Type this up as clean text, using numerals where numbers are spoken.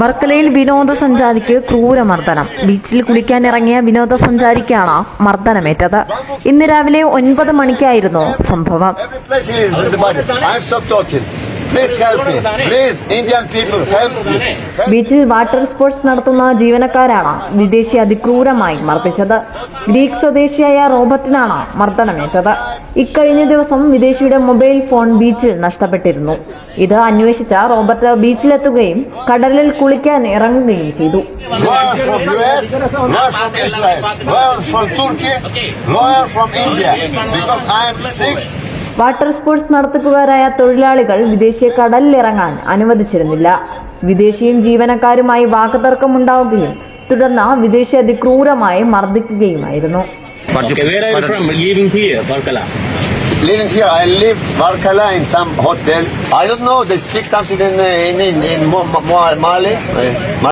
വർക്കലയിൽ വിനോദസഞ്ചാരിക്ക് ക്രൂരമർദ്ദനം. ബീച്ചിൽ കുളിക്കാനിറങ്ങിയ വിനോദസഞ്ചാരിക്കാണ് മർദ്ദനമേറ്റത്. ഇന്ന് രാവിലെ 9 മണിക്കായിരുന്നു സംഭവം. ബീച്ചിൽ വാട്ടർ സ്പോർട്സ് നടത്തുന്ന ജീവനക്കാരാണ് വിദേശി അതിക്രൂരമായി മർദ്ദിച്ചത്. ഗ്രീക്ക് സ്വദേശിയായ റോബർട്ടിനാണ് മർദ്ദനമേറ്റത്. ഇക്കഴിഞ്ഞ ദിവസം വിദേശിയുടെ മൊബൈൽ ഫോൺ ബീച്ചിൽ നഷ്ടപ്പെട്ടിരുന്നു. ഇത് അന്വേഷിച്ച റോബർട്ട് ബീച്ചിലെത്തുകയും കടലിൽ കുളിക്കാൻ ഇറങ്ങുകയും ചെയ്തു. വാട്ടർ സ്പോർട്സ് നടത്തിപ്പുകാരായ തൊഴിലാളികൾ വിദേശിയെ കടലിലിറങ്ങാൻ അനുവദിച്ചിരുന്നില്ല. വിദേശിയും ജീവനക്കാരുമായി വാക്കുതർക്കമുണ്ടാവുകയും തുടർന്ന് വിദേശി അതിക്രൂരമായി മർദ്ദിക്കുകയുമായിരുന്നു. Living here, I live Varkala in some hotel. I don't know. They speak something in Mali.